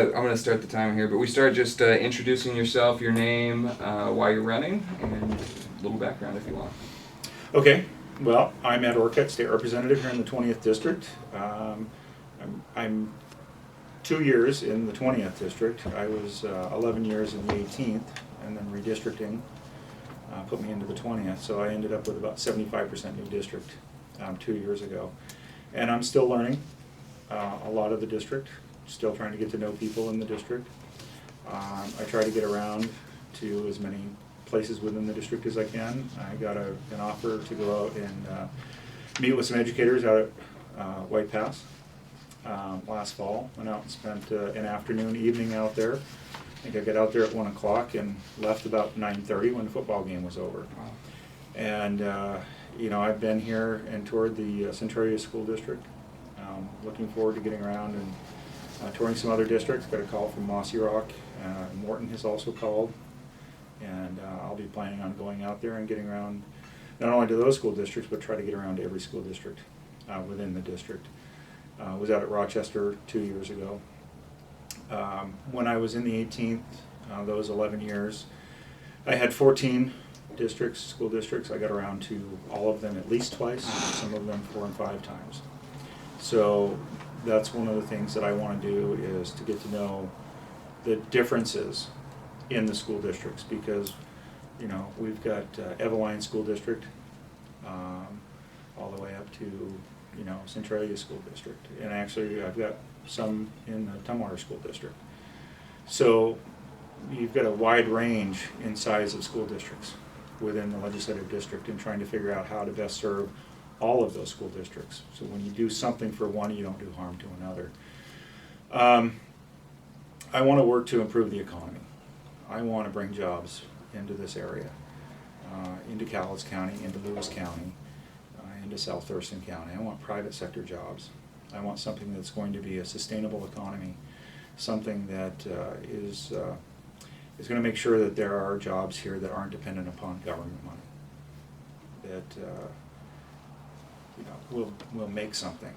I'm going to start the timer here, but we start just introducing yourself, your name, why you're running, and a little background if you want. Okay, well, I'm Ed Orcutt, State Representative here in the 20th District. I'm 2 years in the 20th District. I was 11 years in the 18th, and then redistricting put me into the 20th, so I ended up with about 75% new district 2 years ago. And I'm still learning a lot of the district, still trying to get to know people in the district. I try to get around to as many places within the district as I can. I got an offer to go out and meet with some educators out at White Pass last fall. Went out and spent an afternoon, evening out there. I think I got out there at 1 o'clock and left about 9:30 when the football game was over. Wow. And I've been here and toured the Centralia School District. Looking forward to getting around and touring some other districts. Got a call from Mossy Rock. Morton has also called. And I'll be planning on going out there and getting around not only to those school districts, but try to get around to every school district within the district. Was out at Rochester 2 years ago. When I was in the 18th, those 11 years, I had 14 districts, school districts. I got around to all of them at least twice, some of them 4 and 5 times. So that's one of the things that I want to do, is to get to know the differences in the school districts, because we've got Eveline School District all the way up to Centralia School District, and actually I've got some in the Tumwater School District. So you've got a wide range in size of school districts within the legislative district, and trying to figure out how to best serve all of those school districts. So when you do something for one, you don't do harm to another. I want to work to improve the economy. I want to bring jobs into this area, into Cowlitz County, into Lewis County, into South Thurston County. I want private sector jobs. I want something that's going to be a sustainable economy, something that is going to make sure that there are jobs here that aren't dependent upon government money, that we'll make something.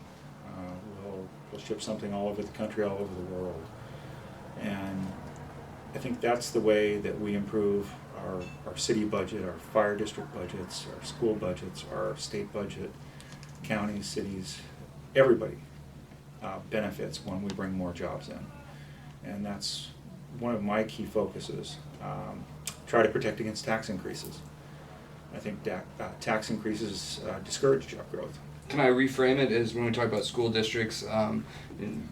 We'll ship something all over the country, all over the world. And I think that's the way that we improve our city budget, our fire district budgets, our school budgets, our state budget, counties, cities. Everybody benefits when we bring more jobs in. And that's one of my key focuses. Try to protect against tax increases. I think tax increases discourage job growth. Can I reframe it as, when we talk about school districts, and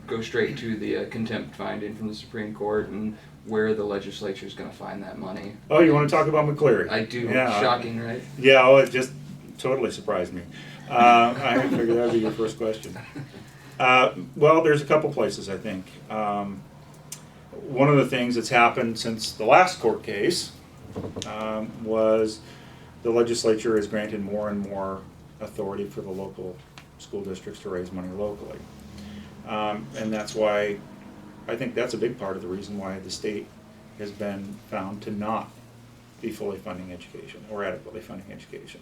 go straight to the contempt finding from the Supreme Court and where the legislature is going to find that money? Oh, you want to talk about McCleary? I do. Yeah. Shocking, right? Yeah, oh, it just totally surprised me. I figured that would be your first question. Well, there's a couple places, I think. One of the things that's happened since the last court case was the legislature has granted more and more authority for the local school districts to raise money locally. And that's why, I think that's a big part of the reason why the state has been found to not be fully funding education or adequately funding education.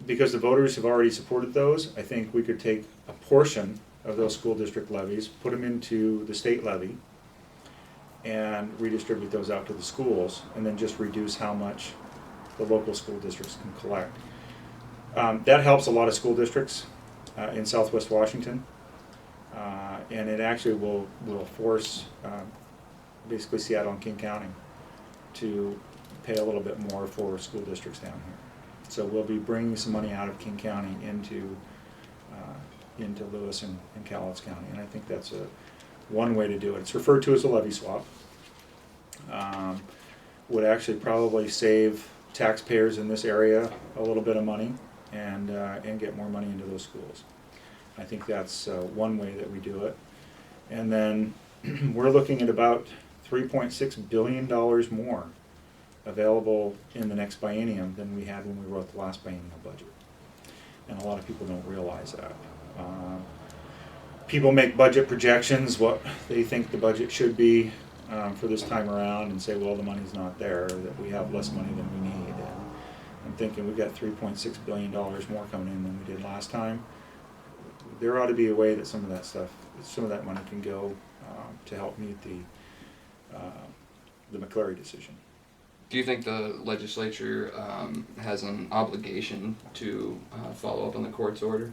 Because the voters have already supported those, I think we could take a portion of those school district levies, put them into the state levy, and redistribute those out to the schools, and then just reduce how much the local school districts can collect. That helps a lot of school districts in Southwest Washington, and it actually will force basically Seattle and King County to pay a little bit more for school districts down here. So we'll be bringing some money out of King County into Lewis and Cowlitz County, and I think that's one way to do it. It's referred to as a levy swap. Would actually probably save taxpayers in this area a little bit of money, and get more money into those schools. I think that's one way that we do it. And then we're looking at about $3.6 billion more available in the next biennium than we had when we wrote the last biennial budget. And a lot of people don't realize that. People make budget projections, what they think the budget should be for this time around, and say, well, the money's not there, that we have less money than we need. And I'm thinking we've got $3.6 billion more coming in than we did last time. There ought to be a way that some of that money can go to help meet the McCleary decision. Do you think the legislature has an obligation to follow up on the court's order?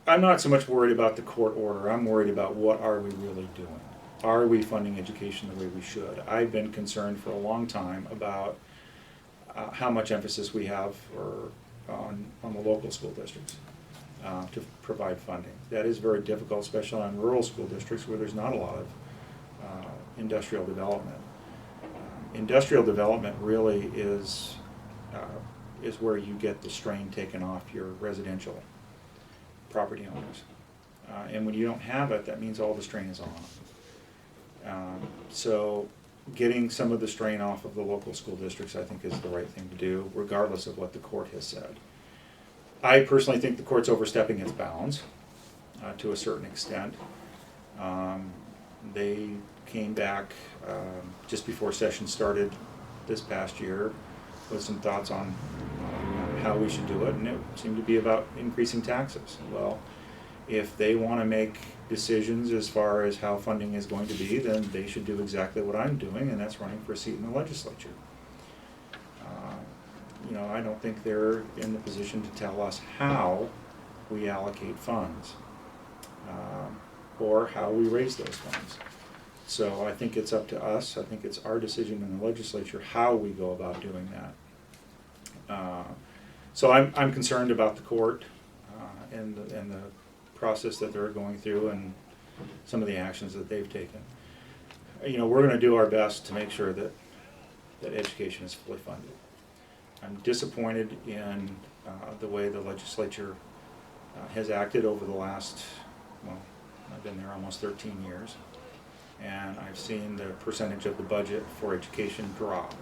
I'm not so much worried about the court order. I'm worried about what are we really doing. Are we funding education the way we should? I've been concerned for a long time about how much emphasis we have on the local school districts to provide funding. That is very difficult, especially on rural school districts where there's not a lot of industrial development. Industrial development really is where you get the strain taken off your residential property owners. And when you don't have it, that means all the strain is on. So getting some of the strain off of the local school districts, I think, is the right thing to do, regardless of what the court has said. I personally think the court's overstepping its bounds to a certain extent. They came back just before session started this past year with some thoughts on how we should do it, and it seemed to be about increasing taxes. Well, if they want to make decisions as far as how funding is going to be, then they should do exactly what I'm doing, and that's running for a seat in the legislature. I don't think they're in the position to tell us how we allocate funds or how we raise those funds. So I think it's up to us. I think it's our decision in the legislature how we go about doing that. So I'm concerned about the court and the process that they're going through and some of the actions that they've taken. We're going to do our best to make sure that education is fully funded. I'm disappointed in the way the legislature has acted over the last, I've been there almost 13 years, and I've seen the percentage of the budget for education drop.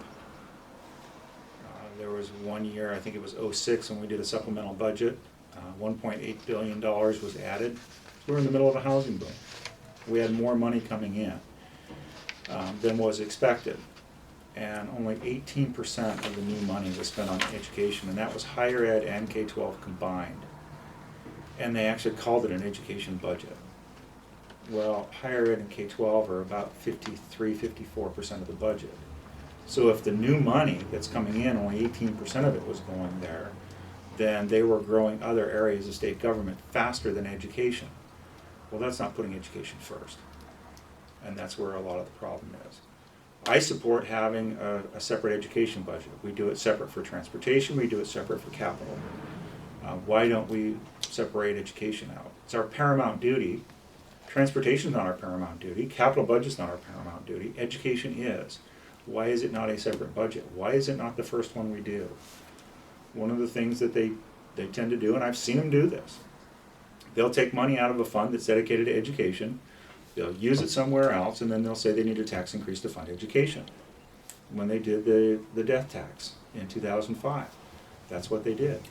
There was one year, I think it was 2006, when we did a supplemental budget, $1.8 billion was added. We were in the middle of a housing boom. We had more money coming in than was expected. And only 18% of the new money was spent on education, and that was higher ed and K-12 combined. And they actually called it an education budget. Well, higher ed and K-12 are about 53-54% of the budget. So if the new money that's coming in, only 18% of it was going there, then they were growing other areas of state government faster than education. Well, that's not putting education first. And that's where a lot of the problem is. I support having a separate education budget. We do it separate for transportation, we do it separate for capital. Why don't we separate education out? It's our paramount duty. Transportation is not our paramount duty. Capital budget is not our paramount duty. Education is. Why is it not a separate budget? Why is it not the first one we do? One of the things that they tend to do, and I've seen them do this, they'll take money out of a fund that's dedicated to education, they'll use it somewhere else, and then they'll say they need a tax increase to fund education. When they did the death tax in 2005, that's what they did.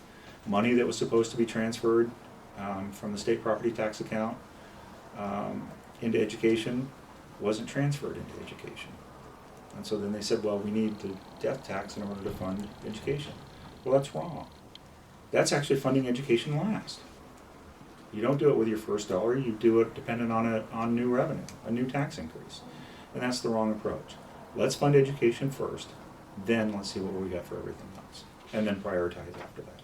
Money that was supposed to be transferred from the state property tax account into education wasn't transferred into education. And so then they said, well, we need the death tax in order to fund education. Well, that's wrong. That's actually funding education last. You don't do it with your first dollar, you do it dependent on new revenue, a new tax increase. And that's the wrong approach. Let's fund education first, then let's see what we got for everything else. And then prioritize after that.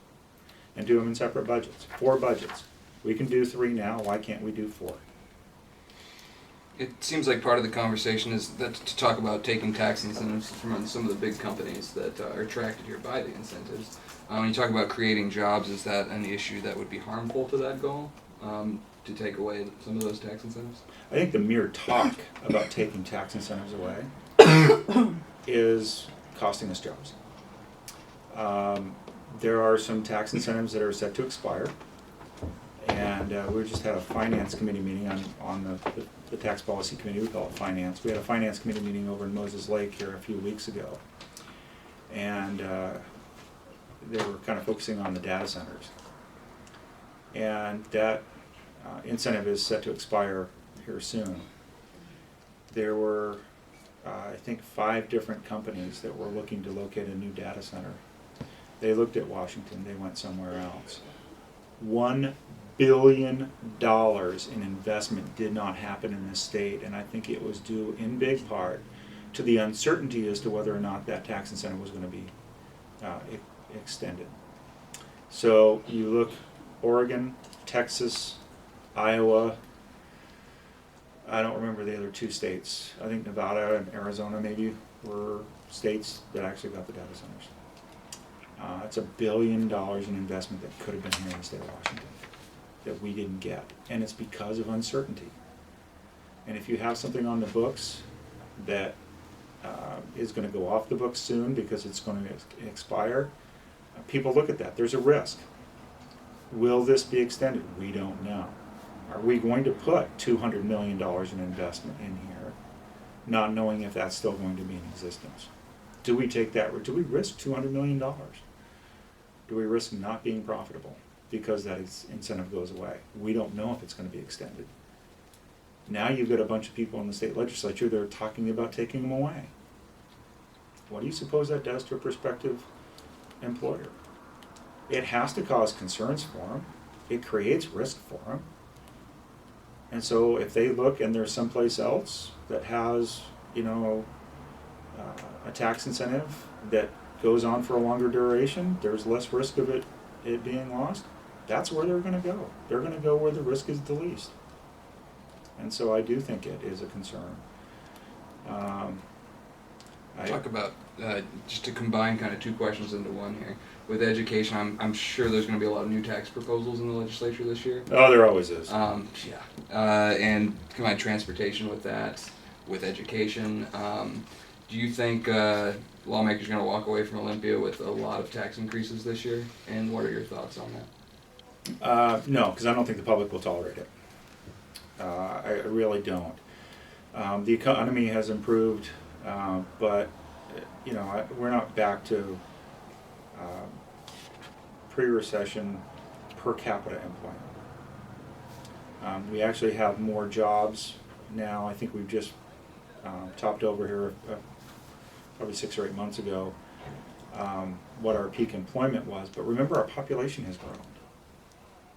And do them in separate budgets, 4 budgets. We can do 3 now, why can't we do 4? It seems like part of the conversation is that to talk about taking tax incentives from some of the big companies that are attracted here by the incentives. When you talk about creating jobs, is that an issue that would be harmful to that goal, to take away some of those tax incentives? I think the mere talk about taking tax incentives away is costing us jobs. There are some tax incentives that are set to expire, and we just had a finance committee meeting on the tax policy committee. We call it finance. We had a finance committee meeting over in Moses Lake here a few weeks ago, and they were kind of focusing on the data centers, and that incentive is set to expire here soon. There were I think 5 different companies that were looking to locate a new data center. They looked at Washington, they went somewhere else. $1 billion in investment did not happen in this state, and I think it was due in big part to the uncertainty as to whether or not that tax incentive was going to be extended. So you look, Oregon, Texas, Iowa, I don't remember the other two states. I think Nevada and Arizona maybe were states that actually got the data centers. It's $1 billion in investment that could have been here in the state of Washington that we didn't get, and it's because of uncertainty. And if you have something on the books that is going to go off the books soon because it's going to expire, people look at that. There's a risk. Will this be extended? We don't know. Are we going to put $200 million in investment in here, not knowing if that's still going to be in existence? Do we take that? Do we risk $200 million? Do we risk not being profitable because that incentive goes away? We don't know if it's going to be extended. Now you've got a bunch of people in the state legislature that are talking about taking them away. What do you suppose that does to a prospective employer? It has to cause concerns for them. It creates risk for them. And so if they look and there's someplace else that has, a tax incentive that goes on for a longer duration, there's less risk of it being lost, that's where they're going to go. They're going to go where the risk is the least. And so I do think it is a concern. Talk about, just to combine kind of two questions into one here. With education, I'm sure there's going to be a lot of new tax proposals in the legislature this year. Oh, there always is. And combine transportation with that, with education. Do you think lawmakers are going to walk away from Olympia with a lot of tax increases this year? And what are your thoughts on that? No, because I don't think the public will tolerate it. I really don't. The economy has improved, but we're not back to pre-recession per capita employment. We actually have more jobs now. I think we've just topped over here probably 6 or 8 months ago what our peak employment was. But remember, our population has grown.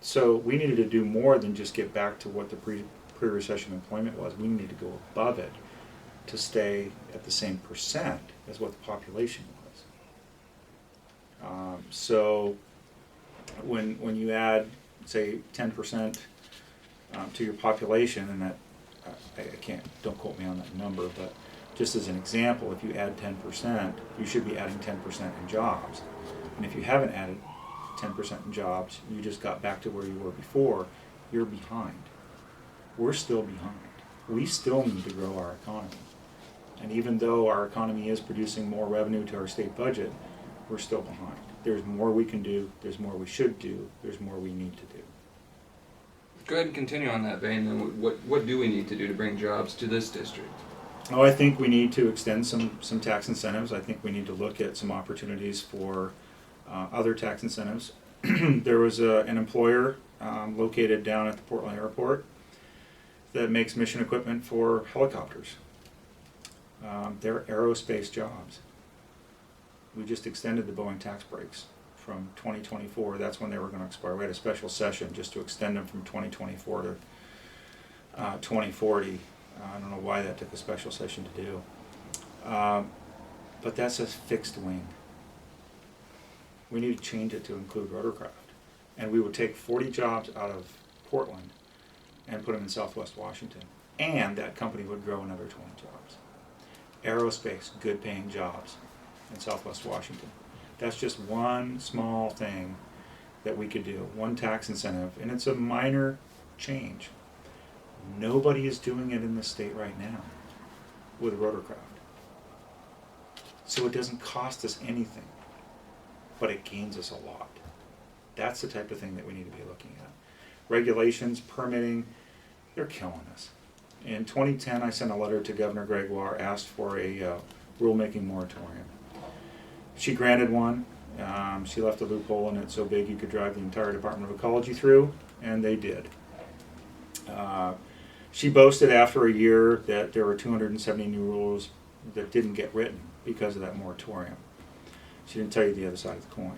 So we needed to do more than just get back to what the pre-recession employment was. We needed to go above it to stay at the same percent as what the population was. So when you add, say, 10% to your population, and that don't quote me on that number, but just as an example, if you add 10%, you should be adding 10% in jobs. And if you haven't added 10% in jobs, you just got back to where you were before, you're behind. We're still behind. We still need to grow our economy. And even though our economy is producing more revenue to our state budget, we're still behind. There's more we can do, there's more we should do, there's more we need to do. Go ahead and continue on that vein. Then, what do we need to do to bring jobs to this district? Oh, I think we need to extend some tax incentives. I think we need to look at some opportunities for other tax incentives. There was an employer located down at the Portland Airport that makes mission equipment for helicopters. They're aerospace jobs. We just extended the Boeing tax breaks from 2024. That's when they were going to expire. We had a special session just to extend them from 2024 to 2040. I don't know why that took a special session to do. But that's a fixed wing. We need to change it to include rotorcraft. And we would take 40 jobs out of Portland and put them in Southwest Washington. And that company would grow another 20 jobs. Aerospace, good paying jobs in Southwest Washington. That's just one small thing that we could do, one tax incentive, and it's a minor change. Nobody is doing it in this state right now with rotorcraft. So it doesn't cost us anything, but it gains us a lot. That's the type of thing that we need to be looking at. Regulations, permitting, they're killing us. In 2010, I sent a letter to Governor Gregoire, asked for a rulemaking moratorium. She granted one. She left a loophole in it so big you could drive the entire Department of Ecology through, and they did. She boasted after a year that there were 270 new rules that didn't get written because of that moratorium. She didn't tell you the other side of the coin.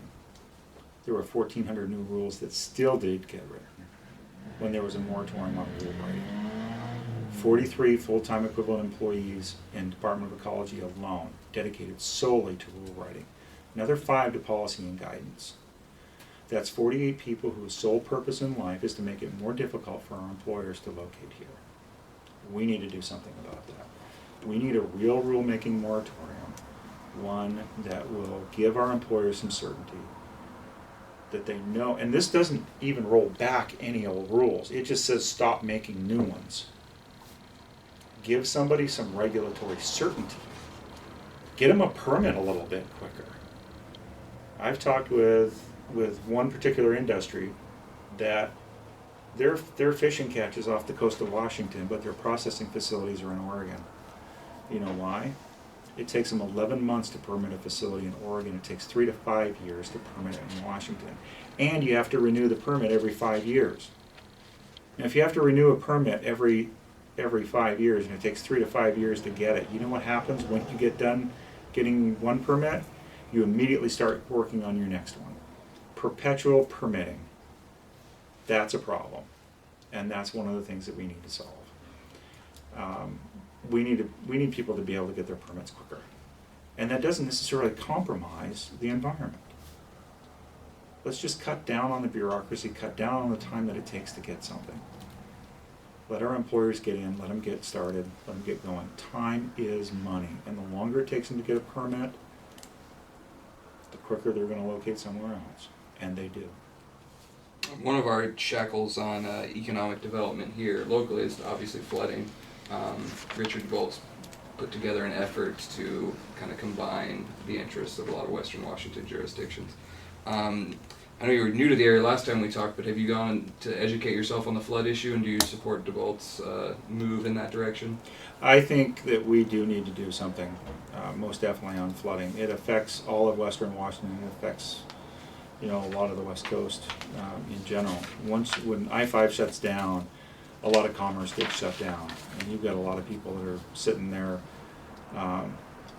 There were 1,400 new rules that still did get written. when there was a moratorium on rule writing. 43 full-time equivalent employees in Department of Ecology alone dedicated solely to rule writing. Another 5 to policy and guidance. That's 48 people whose sole purpose in life is to make it more difficult for our employers to locate here. We need to do something about that. We need a real rulemaking moratorium, one that will give our employers some certainty, that they know, and this doesn't even roll back any old rules, it just says stop making new ones. Give somebody some regulatory certainty. Get them a permit a little bit quicker. I've talked with one particular industry that their fishing catches off the coast of Washington, but their processing facilities are in Oregon. You know why? It takes them 11 months to permit a facility in Oregon. It takes 3 to 5 years to permit it in Washington. And you have to renew the permit every 5 years. Now, if you have to renew a permit every 5 years and it takes 3 to 5 years to get it, you know what happens when you get done getting one permit? You immediately start working on your next one. Perpetual permitting. That's a problem. And that's one of the things that we need to solve. We need people to be able to get their permits quicker. And that doesn't necessarily compromise the environment. Let's just cut down on the bureaucracy, cut down on the time that it takes to get something. Let our employers get in, let them get started, let them get going. Time is money, and the longer it takes them to get a permit, the quicker they're going to locate somewhere else, and they do. One of our shackles on economic development here locally is obviously flooding. Richard Bolt's put together an effort to kind of combine the interests of a lot of Western Washington jurisdictions. I know you were new to the area last time we talked, but have you gone to educate yourself on the flood issue, and do you support DeVolt's move in that direction? I think that we do need to do something, most definitely on flooding. It affects all of Western Washington. It affects, a lot of the West Coast in general. When I-5 shuts down, a lot of commerce gets shut down, and you've got a lot of people that are sitting there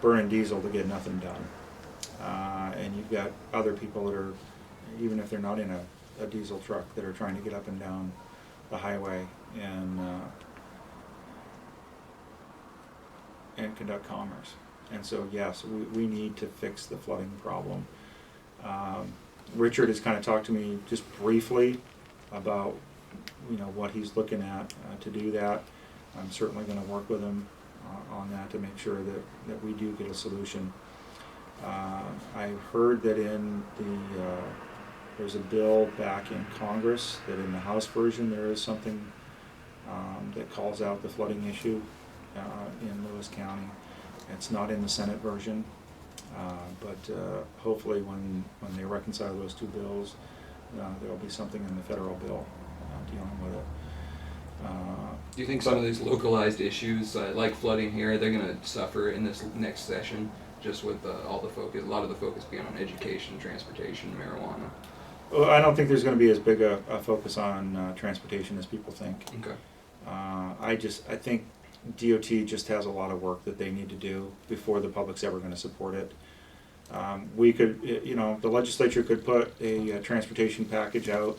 burning diesel to get nothing done. And you've got other people that are, even if they're not in a diesel truck, that are trying to get up and down the highway and conduct commerce. And so, yes, we need to fix the flooding problem. Richard has kind of talked to me just briefly about what he's looking at to do that. I'm certainly going to work with him on that to make sure that we do get a solution. I heard that there's a bill back in Congress, that in the House version there is something that calls out the flooding issue in Lewis County. It's not in the Senate version, but hopefully when they reconcile those two bills, there'll be something in the federal bill dealing with it. Do you think some of these localized issues, like flooding here, they're going to suffer in this next session, just with a lot of the focus being on education, transportation, marijuana? Well, I don't think there's going to be as big a focus on transportation as people think. Okay. I think DOT just has a lot of work that they need to do before the public's ever going to support it. We could, the legislature could put a transportation package out.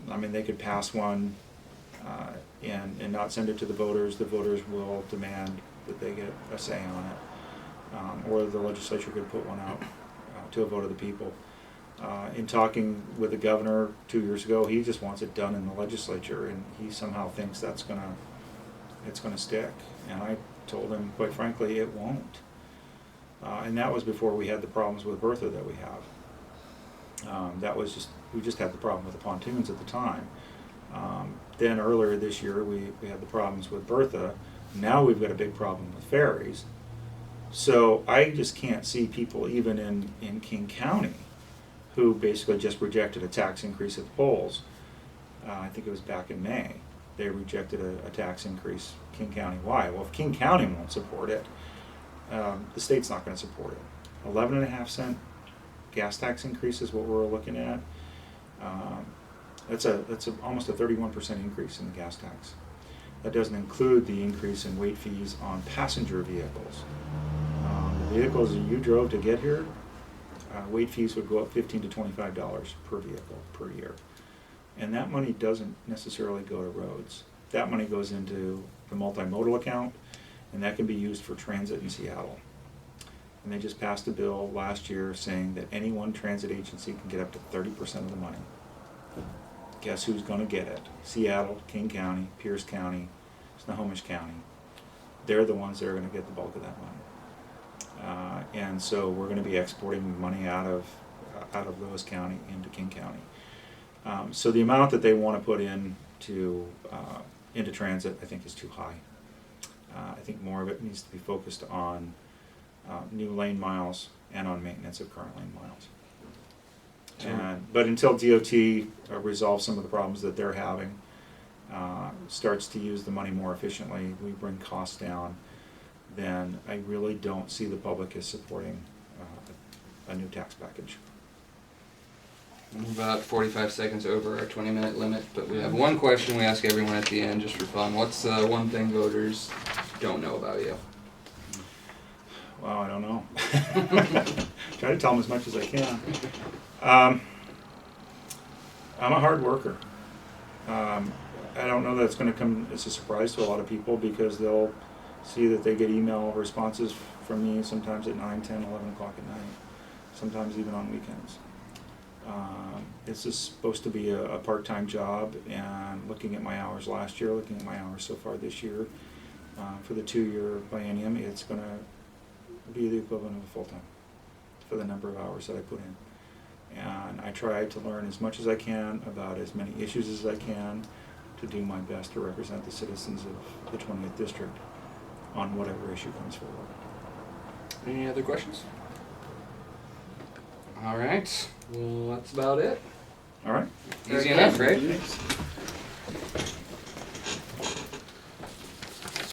They could pass one and not send it to the voters. The voters will demand that they get a say on it. Or the legislature could put one out to a vote of the people. In talking with the governor 2 years ago, he just wants it done in the legislature, and he somehow thinks it's gonna stick. And I told him, quite frankly, it won't. And that was before we had the problems with Bertha that we have. We just had the problem with the pontoons at the time. Then earlier this year, we had the problems with Bertha. Now we've got a big problem with ferries. So I just can't see people even in King County who basically just rejected a tax increase at the polls. I think it was back in May. They rejected a tax increase, King County. Why? Well, if King County won't support it, the state's not going to support it. 11.5-cent gas tax increase is what we're looking at. That's almost a 31% increase in the gas tax. That doesn't include the increase in weight fees on passenger vehicles. The vehicles that you drove to get here, weight fees would go up $15 to $25 per vehicle per year. And that money doesn't necessarily go to roads. That money goes into the multimodal account, and that can be used for transit in Seattle. And they just passed a bill last year saying that any one transit agency can get up to 30% of the money. Guess who's going to get it? Seattle, King County, Pierce County, Snohomish County. They're the ones that are going to get the bulk of that money. And so we're going to be exporting money out of Lewis County into King County. So the amount that they want to put into transit, I think, is too high. I think more of it needs to be focused on new lane miles and on maintenance of current lane miles. Sure. But until DOT resolves some of the problems that they're having, starts to use the money more efficiently, we bring costs down, then I really don't see the public as supporting a new tax package. We're about 45 seconds over our 20-minute limit, but we have one question we ask everyone at the end just for fun. What's one thing voters don't know about you? Well, I don't know. Try to tell them as much as I can. I'm a hard worker. I don't know that it's going to come as a surprise to a lot of people because they'll see that they get email responses from me sometimes at 9, 10, 11 o'clock at night, sometimes even on weekends. It's just supposed to be a part-time job, and looking at my hours last year, looking at my hours so far this year, for the 2-year biennium, it's going to be the equivalent of a full-time for the number of hours that I put in. And I try to learn as much as I can about as many issues as I can to do my best to represent the citizens of the 20th District on whatever issue comes forward. Any other questions? All right. Well, that's about it. All right? Easy enough, right? Thanks.